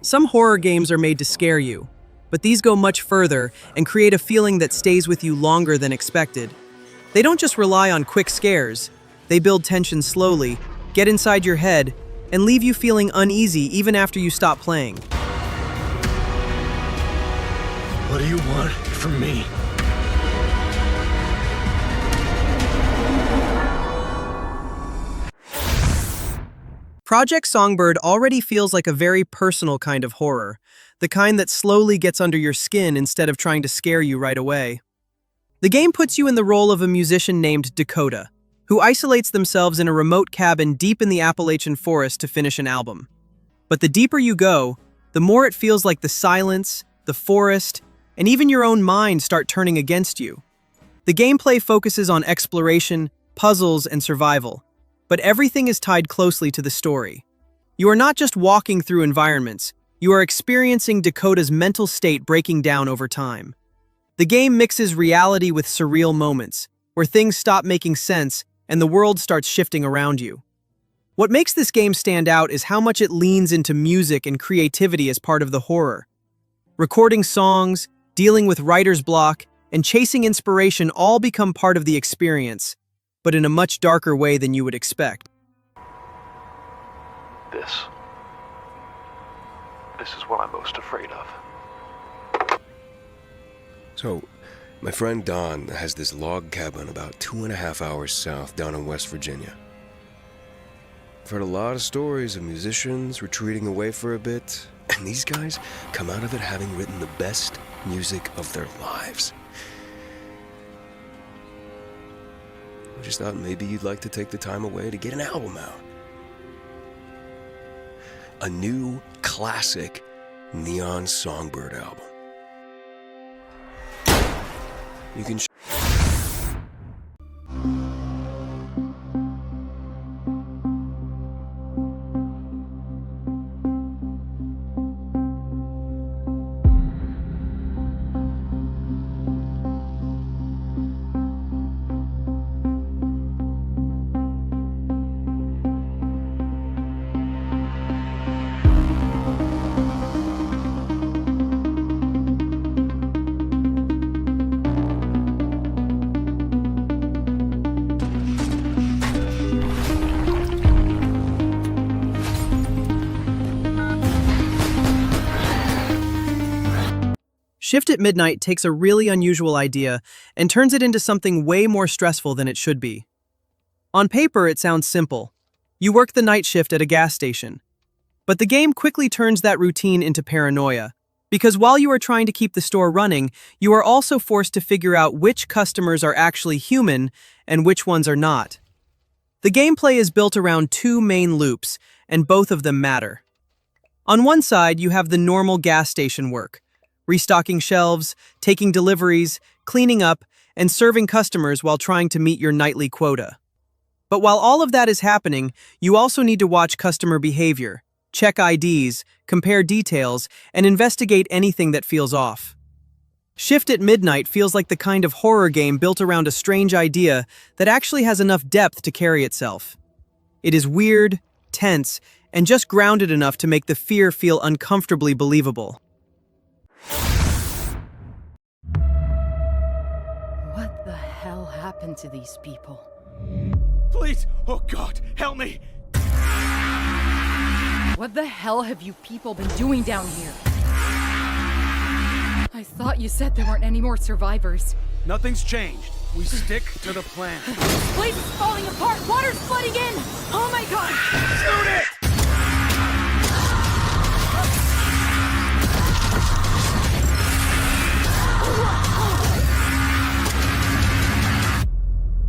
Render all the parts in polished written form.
Some horror games are made to scare you, but these go much further and create a feeling that stays with you longer than expected. They don't just rely on quick scares, they build tension slowly, get inside your head, and leave you feeling uneasy even after you stop playing. What do you want from me? Project Songbird already feels like a very personal kind of horror, the kind that slowly gets under your skin instead of trying to scare you right away. The game puts you in the role of a musician named Dakota, who isolates themselves in a remote cabin deep in the Appalachian forest to finish an album. But the deeper you go, the more it feels like the silence, the forest, and even your own mind start turning against you. The gameplay focuses on exploration, puzzles, and survival, but everything is tied closely to the story. You are not just walking through environments, you are experiencing Dakota's mental state breaking down over time. The game mixes reality with surreal moments, where things stop making sense and the world starts shifting around you. What makes this game stand out is how much it leans into music and creativity as part of the horror. Recording songs, dealing with writer's block, and chasing inspiration all become part of the experience, but in a much darker way than you would expect. This is what I'm most afraid of. So, my friend Don has this log cabin about 2.5 hours south down in West Virginia. I've heard a lot of stories of musicians retreating away for a bit, and these guys come out of it having written the best music of their lives. I just thought maybe you'd like to take the time away to get an album out. A new classic Neon Songbird album. You can Shift at Midnight takes a really unusual idea and turns it into something way more stressful than it should be. On paper, it sounds simple. You work the night shift at a gas station. But the game quickly turns that routine into paranoia, because while you are trying to keep the store running, you are also forced to figure out which customers are actually human and which ones are not. The gameplay is built around two main loops, and both of them matter. On one side, you have the normal gas station work, restocking shelves, taking deliveries, cleaning up, and serving customers while trying to meet your nightly quota. But while all of that is happening, you also need to watch customer behavior, check IDs, compare details, and investigate anything that feels off. Shift at Midnight feels like the kind of horror game built around a strange idea that actually has enough depth to carry itself. It is weird, tense, and just grounded enough to make the fear feel uncomfortably believable. What the hell happened to these people? Please! Oh God, help me! What the hell have you people been doing down here? I thought you said there weren't any more survivors. Nothing's changed. We stick to the plan. Place is falling apart! Water's flooding in! Oh my God! Shoot it!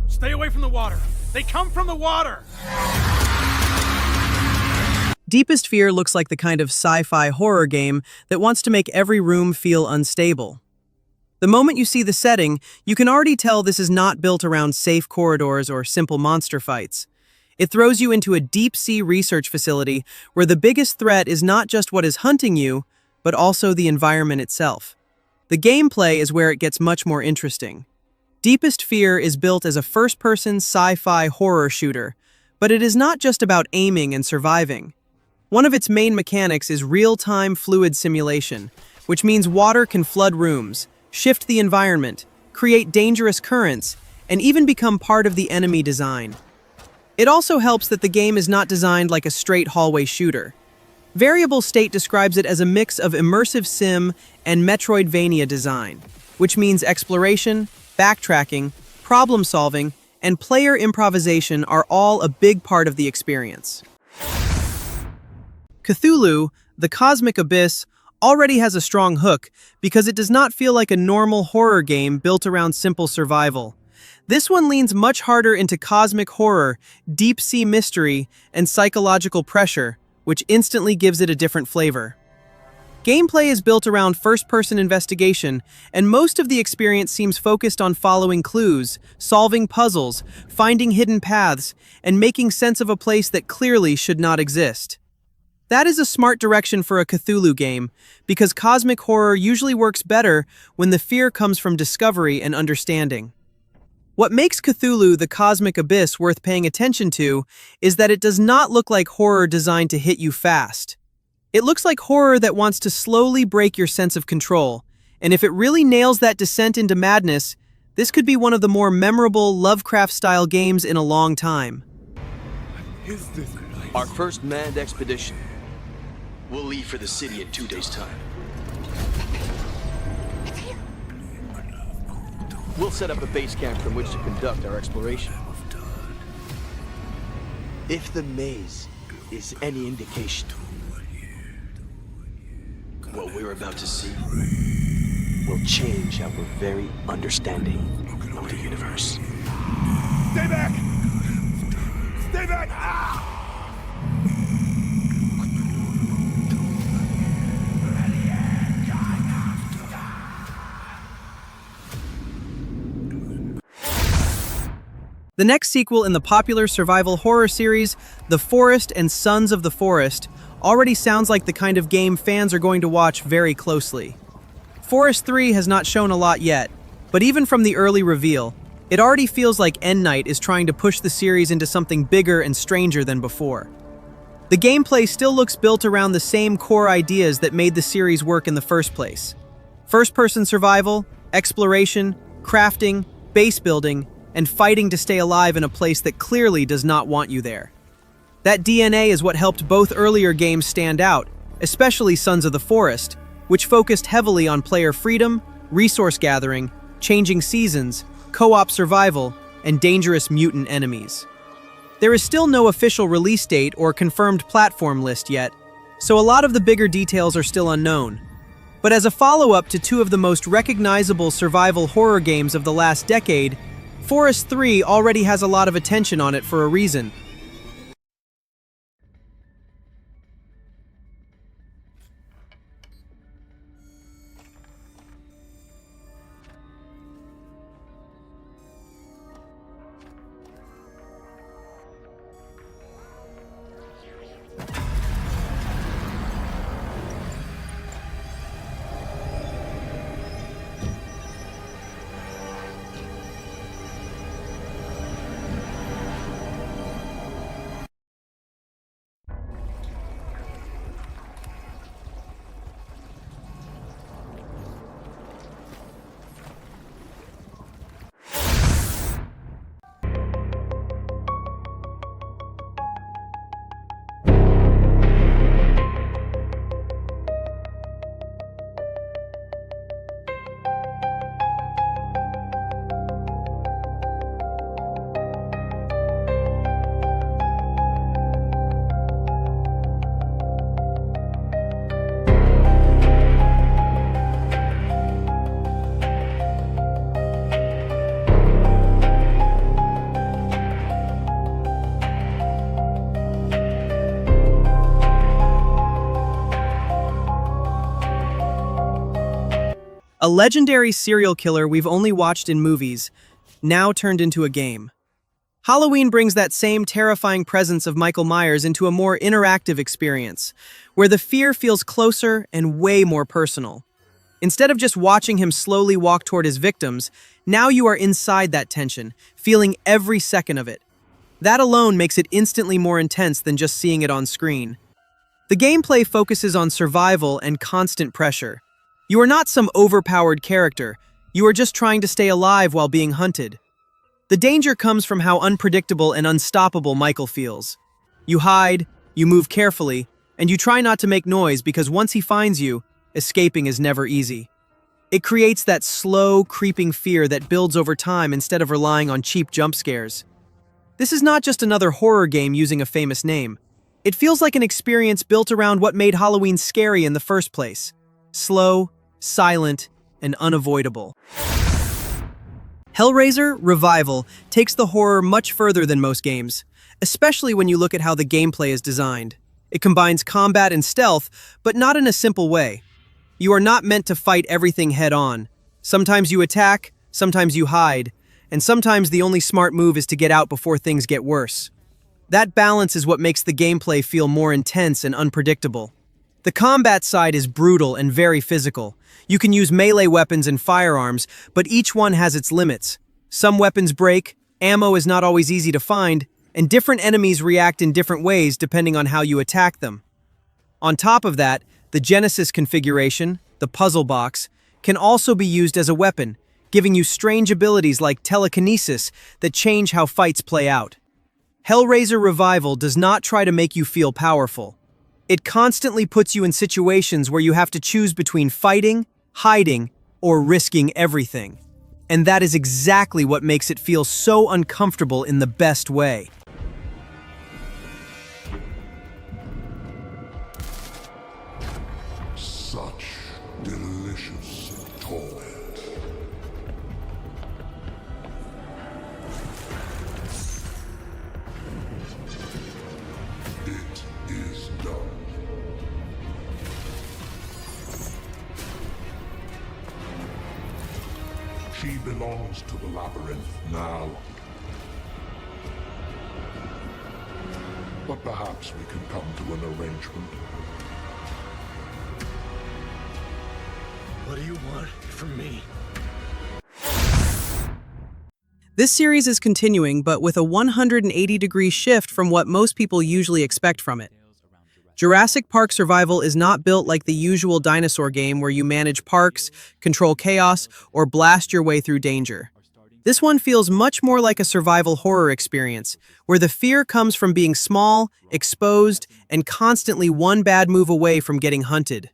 Stay away from the water. They come from the water! Deepest Fear looks like the kind of sci-fi horror game that wants to make every room feel unstable. The moment you see the setting, you can already tell this is not built around safe corridors or simple monster fights. It throws you into a deep-sea research facility where the biggest threat is not just what is hunting you, but also the environment itself. The gameplay is where it gets much more interesting. Deepest Fear is built as a first-person sci-fi horror shooter, but it is not just about aiming and surviving. One of its main mechanics is real-time fluid simulation, which means water can flood rooms, shift the environment, create dangerous currents, and even become part of the enemy design. It also helps that the game is not designed like a straight hallway shooter. Variable State describes it as a mix of immersive sim and Metroidvania design, which means exploration, backtracking, problem-solving, and player improvisation are all a big part of the experience. Cthulhu, the Cosmic Abyss, already has a strong hook because it does not feel like a normal horror game built around simple survival. This one leans much harder into cosmic horror, deep-sea mystery, and psychological pressure, which instantly gives it a different flavor. Gameplay is built around first-person investigation, and most of the experience seems focused on following clues, solving puzzles, finding hidden paths, and making sense of a place that clearly should not exist. That is a smart direction for a Cthulhu game, because cosmic horror usually works better when the fear comes from discovery and understanding. What makes Cthulhu the Cosmic Abyss worth paying attention to is that it does not look like horror designed to hit you fast. It looks like horror that wants to slowly break your sense of control, and if it really nails that descent into madness, this could be one of the more memorable Lovecraft-style games in a long time. Our first manned expedition. We'll leave for the city in 2 days' time. We'll set up a base camp from which to conduct our exploration. If the maze is any indication, what we're about to see will change our very understanding of the universe. Stay back! Stay back! The next sequel in the popular survival horror series, The Forest and Sons of the Forest, already sounds like the kind of game fans are going to watch very closely. Forest 3 has not shown a lot yet, but even from the early reveal, it already feels like N. Night is trying to push the series into something bigger and stranger than before. The gameplay still looks built around the same core ideas that made the series work in the first place. First-person survival, exploration, crafting, base building, and fighting to stay alive in a place that clearly does not want you there. That DNA is what helped both earlier games stand out, especially Sons of the Forest, which focused heavily on player freedom, resource gathering, changing seasons, co-op survival, and dangerous mutant enemies. There is still no official release date or confirmed platform list yet, so a lot of the bigger details are still unknown. But as a follow-up to two of the most recognizable survival horror games of the last decade, Forest 3 already has a lot of attention on it for a reason. A legendary serial killer we've only watched in movies, now turned into a game. Halloween brings that same terrifying presence of Michael Myers into a more interactive experience, where the fear feels closer and way more personal. Instead of just watching him slowly walk toward his victims, now you are inside that tension, feeling every second of it. That alone makes it instantly more intense than just seeing it on screen. The gameplay focuses on survival and constant pressure. You are not some overpowered character, you are just trying to stay alive while being hunted. The danger comes from how unpredictable and unstoppable Michael feels. You hide, you move carefully, and you try not to make noise because once he finds you, escaping is never easy. It creates that slow, creeping fear that builds over time instead of relying on cheap jump scares. This is not just another horror game using a famous name. It feels like an experience built around what made Halloween scary in the first place. Slow, silent, and unavoidable. Hellraiser Revival takes the horror much further than most games, especially when you look at how the gameplay is designed. It combines combat and stealth, but not in a simple way. You are not meant to fight everything head-on. Sometimes you attack, sometimes you hide, and sometimes the only smart move is to get out before things get worse. That balance is what makes the gameplay feel more intense and unpredictable. The combat side is brutal and very physical. You can use melee weapons and firearms, but each one has its limits. Some weapons break, ammo is not always easy to find, and different enemies react in different ways depending on how you attack them. On top of that, the Genesis configuration, the puzzle box, can also be used as a weapon, giving you strange abilities like telekinesis that change how fights play out. Hellraiser Revival does not try to make you feel powerful. It constantly puts you in situations where you have to choose between fighting, hiding, or risking everything. And that is exactly what makes it feel so uncomfortable in the best way. Such delicious torment. It is done. She belongs to the labyrinth now. But perhaps we can come to an arrangement. What do you want from me? This series is continuing, but with a 180-degree shift from what most people usually expect from it. Jurassic Park Survival is not built like the usual dinosaur game where you manage parks, control chaos, or blast your way through danger. This one feels much more like a survival horror experience, where the fear comes from being small, exposed, and constantly one bad move away from getting hunted.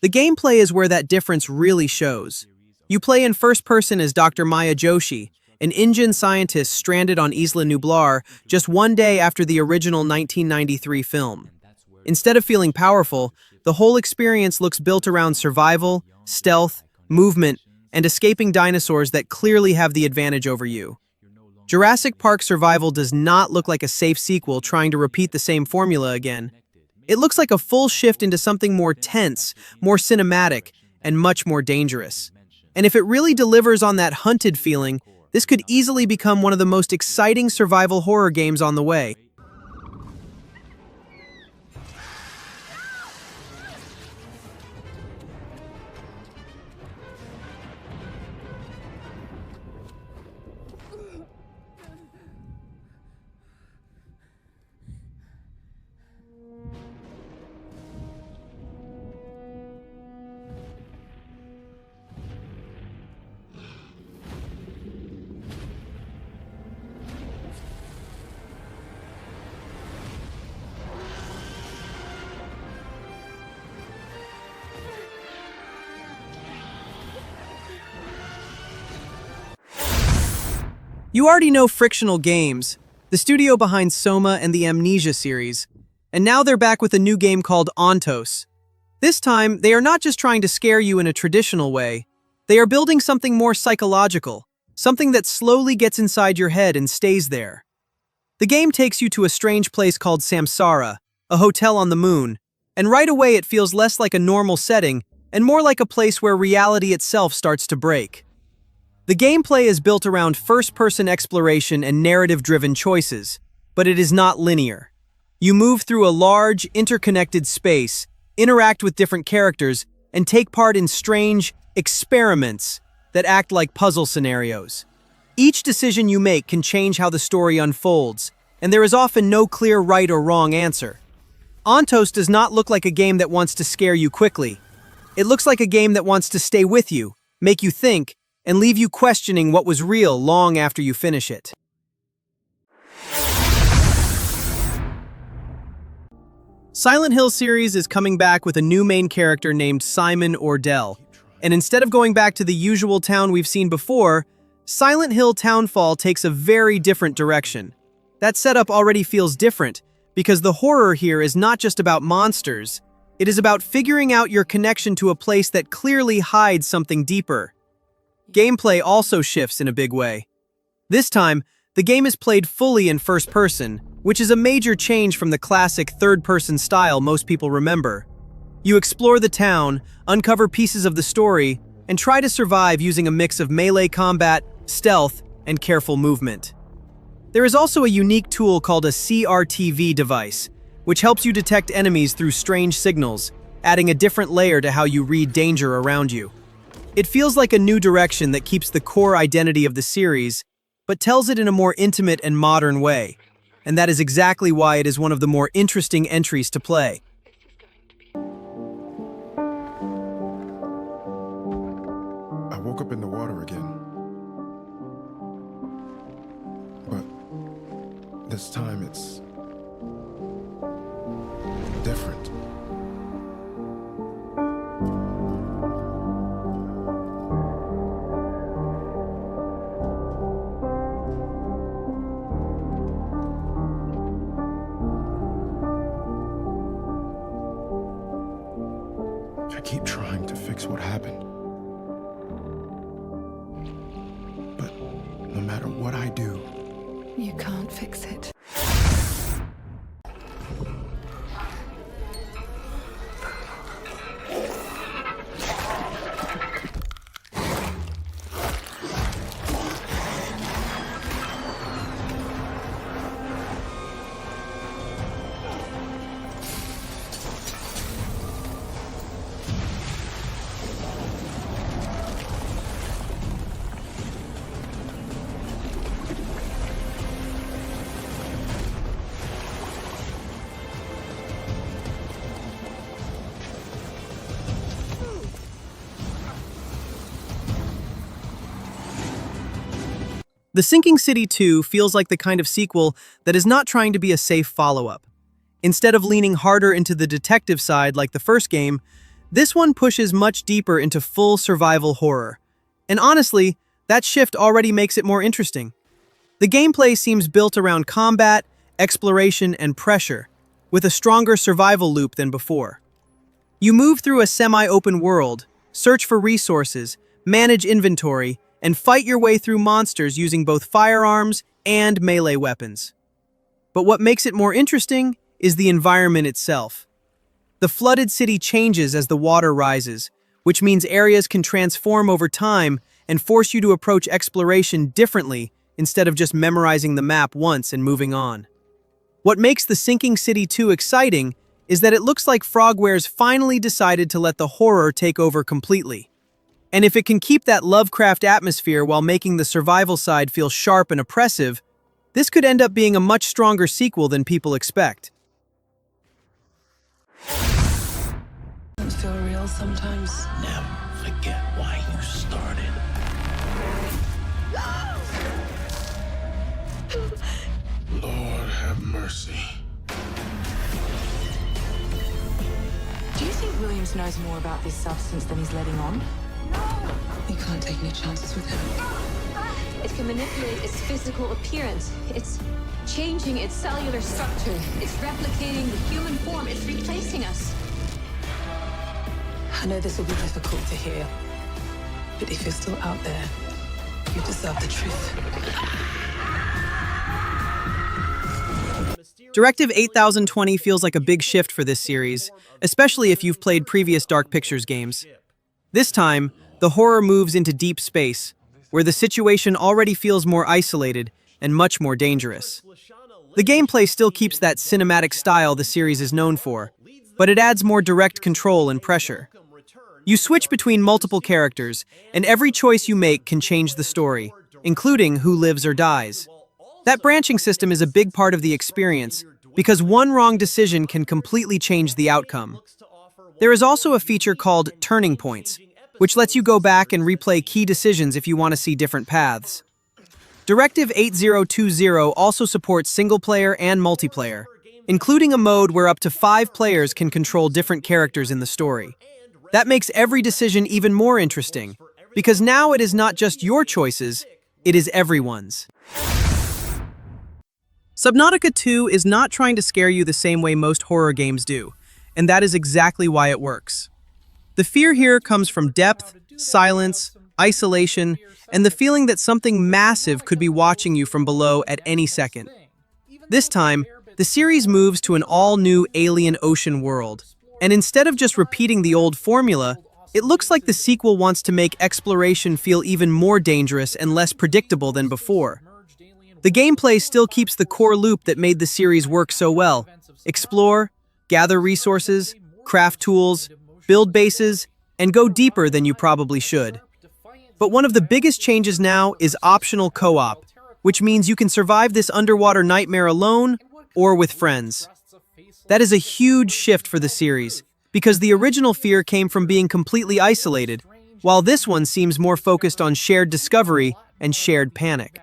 The gameplay is where that difference really shows. You play in first person as Dr. Maya Joshi, an InGen scientist stranded on Isla Nublar just one day after the original 1993 film. Instead of feeling powerful, the whole experience looks built around survival, stealth, movement, and escaping dinosaurs that clearly have the advantage over you. Jurassic Park Survival does not look like a safe sequel trying to repeat the same formula again. It looks like a full shift into something more tense, more cinematic, and much more dangerous. And if it really delivers on that hunted feeling, this could easily become one of the most exciting survival horror games on the way. You already know Frictional Games, the studio behind Soma and the Amnesia series, and now they're back with a new game called Ontos. This time, they are not just trying to scare you in a traditional way, they are building something more psychological, something that slowly gets inside your head and stays there. The game takes you to a strange place called Samsara, a hotel on the moon, and right away it feels less like a normal setting and more like a place where reality itself starts to break. The gameplay is built around first-person exploration and narrative-driven choices, but it is not linear. You move through a large, interconnected space, interact with different characters, and take part in strange experiments that act like puzzle scenarios. Each decision you make can change how the story unfolds, and there is often no clear right or wrong answer. Ontos does not look like a game that wants to scare you quickly. It looks like a game that wants to stay with you, make you think, and leave you questioning what was real long after you finish it. Silent Hill series is coming back with a new main character named Simon Ordell. And instead of going back to the usual town we've seen before, Silent Hill Townfall takes a very different direction. That setup already feels different, because the horror here is not just about monsters. It is about figuring out your connection to a place that clearly hides something deeper. Gameplay also shifts in a big way. This time, the game is played fully in first person, which is a major change from the classic third-person style most people remember. You explore the town, uncover pieces of the story, and try to survive using a mix of melee combat, stealth, and careful movement. There is also a unique tool called a CRTV device, which helps you detect enemies through strange signals, adding a different layer to how you read danger around you. It feels like a new direction that keeps the core identity of the series, but tells it in a more intimate and modern way. And that is exactly why it is one of the more interesting entries to play. I woke up in the water again. But this time it's different. I keep trying to fix what happened. But no matter what I do, You can't fix it. The Sinking City 2 feels like the kind of sequel that is not trying to be a safe follow-up. Instead of leaning harder into the detective side like the first game, this one pushes much deeper into full survival horror. And honestly, that shift already makes it more interesting. The gameplay seems built around combat, exploration, and pressure, with a stronger survival loop than before. You move through a semi-open world, search for resources, manage inventory, and fight your way through monsters using both firearms and melee weapons. But what makes it more interesting is the environment itself. The flooded city changes as the water rises, which means areas can transform over time and force you to approach exploration differently instead of just memorizing the map once and moving on. What makes The Sinking City 2 exciting is that it looks like Frogwares finally decided to let the horror take over completely. And if it can keep that Lovecraft atmosphere while making the survival side feel sharp and oppressive, this could end up being a much stronger sequel than people expect. Doesn't feel real sometimes. Never forget why you started. Lord have mercy. Do you think Williams knows more about this substance than he's letting on? We can't take any chances with him. It can manipulate its physical appearance. It's changing its cellular structure. It's replicating the human form. It's replacing us. I know this will be difficult to hear, but if you're still out there, you deserve the truth. Directive 8020 feels like a big shift for this series, especially if you've played previous Dark Pictures games. This time, the horror moves into deep space, where the situation already feels more isolated and much more dangerous. The gameplay still keeps that cinematic style the series is known for, but it adds more direct control and pressure. You switch between multiple characters, and every choice you make can change the story, including who lives or dies. That branching system is a big part of the experience, because one wrong decision can completely change the outcome. There is also a feature called Turning Points, which lets you go back and replay key decisions if you want to see different paths. Directive 8020 also supports single-player and multiplayer, including a mode where up to 5 players can control different characters in the story. That makes every decision even more interesting, because now it is not just your choices, it is everyone's. Subnautica 2 is not trying to scare you the same way most horror games do, and that is exactly why it works. The fear here comes from depth, silence, isolation, and the feeling that something massive could be watching you from below at any second. This time, the series moves to an all-new alien ocean world, and instead of just repeating the old formula, it looks like the sequel wants to make exploration feel even more dangerous and less predictable than before. The gameplay still keeps the core loop that made the series work so well. Explore, gather resources, craft tools, build bases, and go deeper than you probably should. But one of the biggest changes now is optional co-op, which means you can survive this underwater nightmare alone or with friends. That is a huge shift for the series, because the original fear came from being completely isolated, while this one seems more focused on shared discovery and shared panic.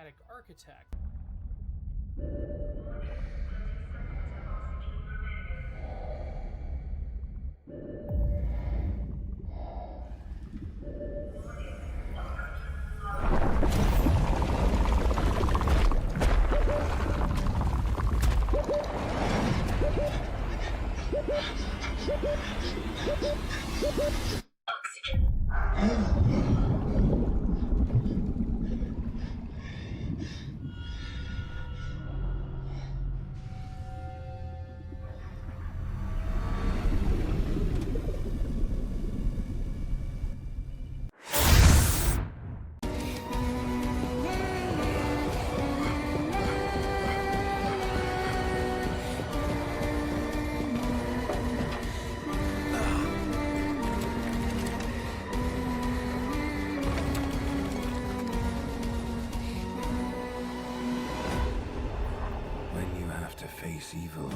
To face evil,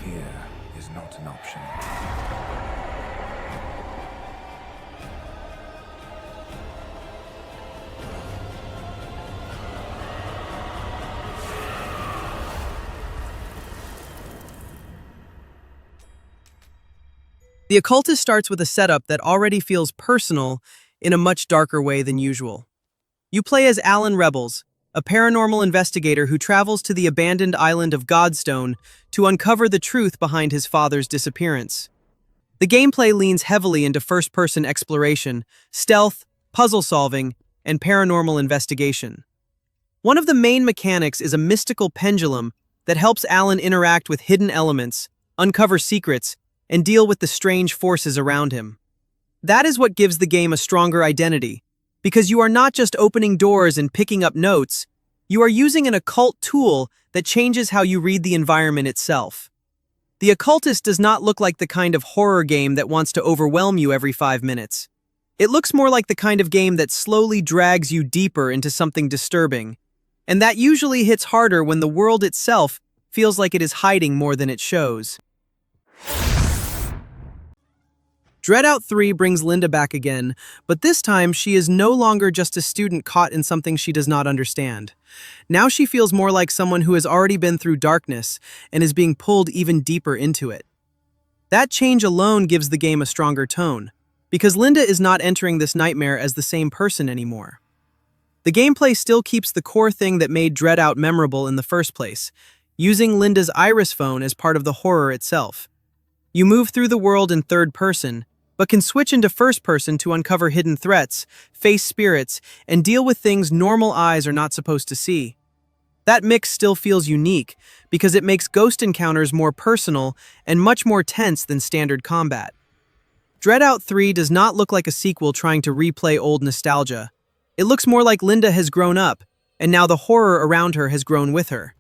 fear is not an option. The Occultist starts with a setup that already feels personal in a much darker way than usual. You play as Alan Rebels, a paranormal investigator who travels to the abandoned island of Godstone to uncover the truth behind his father's disappearance. The gameplay leans heavily into first-person exploration, stealth, puzzle-solving, and paranormal investigation. One of the main mechanics is a mystical pendulum that helps Alan interact with hidden elements, uncover secrets, and deal with the strange forces around him. That is what gives the game a stronger identity, because you are not just opening doors and picking up notes, you are using an occult tool that changes how you read the environment itself. The Occultist does not look like the kind of horror game that wants to overwhelm you every 5 minutes. It looks more like the kind of game that slowly drags you deeper into something disturbing, and that usually hits harder when the world itself feels like it is hiding more than it shows. DreadOut 3 brings Linda back again, but this time she is no longer just a student caught in something she does not understand. Now she feels more like someone who has already been through darkness and is being pulled even deeper into it. That change alone gives the game a stronger tone, because Linda is not entering this nightmare as the same person anymore. The gameplay still keeps the core thing that made DreadOut memorable in the first place, using Linda's iris phone as part of the horror itself. You move through the world in third person, but can switch into first person to uncover hidden threats, face spirits, and deal with things normal eyes are not supposed to see. That mix still feels unique, because it makes ghost encounters more personal and much more tense than standard combat. DreadOut 3 does not look like a sequel trying to replay old nostalgia. It looks more like Linda has grown up, and now the horror around her has grown with her.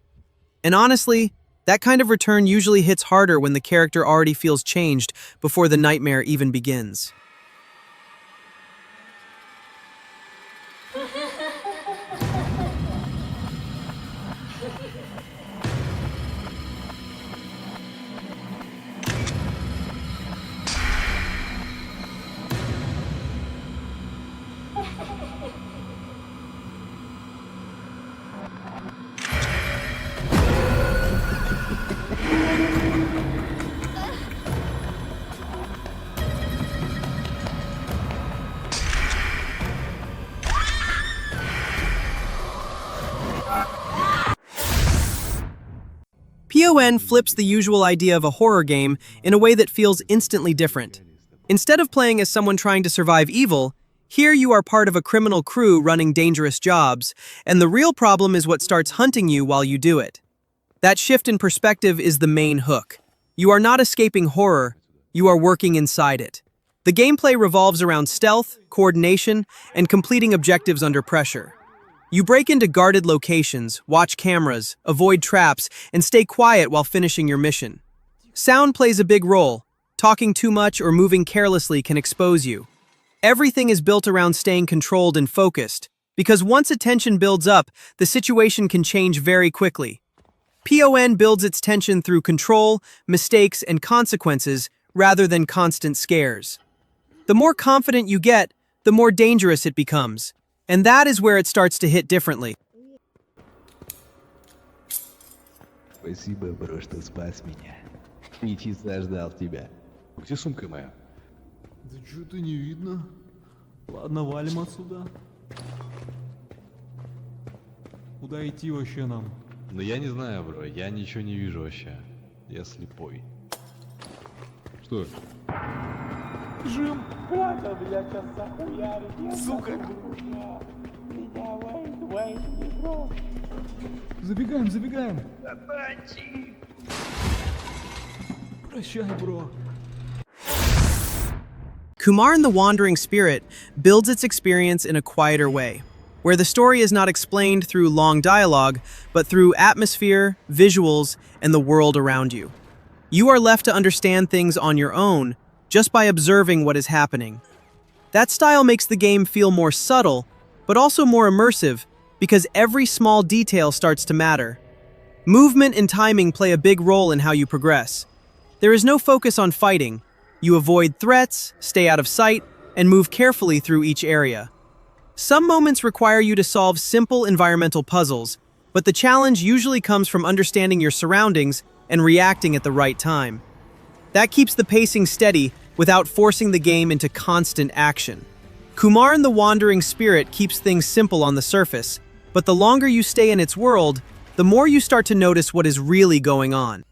And honestly, that kind of return usually hits harder when the character already feels changed before the nightmare even begins. P.O.N flips the usual idea of a horror game in a way that feels instantly different. Instead of playing as someone trying to survive evil, here you are part of a criminal crew running dangerous jobs, and the real problem is what starts hunting you while you do it. That shift in perspective is the main hook. You are not escaping horror, you are working inside it. The gameplay revolves around stealth, coordination, and completing objectives under pressure. You break into guarded locations, watch cameras, avoid traps, and stay quiet while finishing your mission. Sound plays a big role. Talking too much or moving carelessly can expose you. Everything is built around staying controlled and focused, because once attention builds up, the situation can change very quickly. P.O.N builds its tension through control, mistakes, and consequences rather than constant scares. The more confident you get, the more dangerous it becomes. And that is where it starts to hit differently. Спасибо, бро, что спас меня. Не чисто ждал тебя. Где сумка моя? Да что-то не видно. Ладно, валим отсюда. Куда идти вообще нам? Ну я не знаю, бро, я ничего не вижу вообще. Я слепой. Что? Бежим! Сука! Забегаем, забегаем! Прощай, бро! Kumarn the Wandering Spirit builds its experience in a quieter way, where the story is not explained through long dialogue, but through atmosphere, visuals, and the world around you. You are left to understand things on your own, just by observing what is happening. That style makes the game feel more subtle, but also more immersive, because every small detail starts to matter. Movement and timing play a big role in how you progress. There is no focus on fighting. You avoid threats, stay out of sight, and move carefully through each area. Some moments require you to solve simple environmental puzzles, but the challenge usually comes from understanding your surroundings and reacting at the right time. That keeps the pacing steady without forcing the game into constant action. Kumarn the Wandering Spirit keeps things simple on the surface, but the longer you stay in its world, the more you start to notice what is really going on.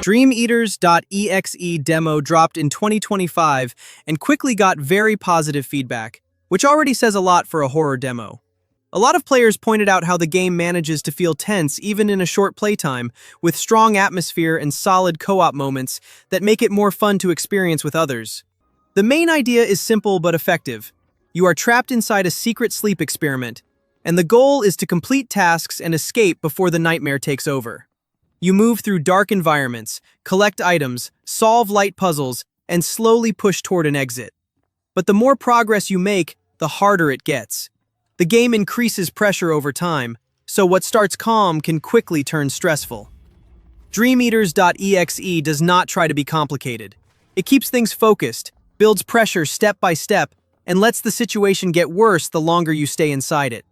Eaters.exe demo dropped in 2025 and quickly got very positive feedback, which already says a lot for a horror demo. A lot of players pointed out how the game manages to feel tense even in a short playtime, with strong atmosphere and solid co-op moments that make it more fun to experience with others. The main idea is simple but effective. You are trapped inside a secret sleep experiment, and the goal is to complete tasks and escape before the nightmare takes over. You move through dark environments, collect items, solve light puzzles, and slowly push toward an exit. But the more progress you make, the harder it gets. The game increases pressure over time, so what starts calm can quickly turn stressful. Eaters.exe does not try to be complicated. It keeps things focused, builds pressure step by step, and lets the situation get worse the longer you stay inside it.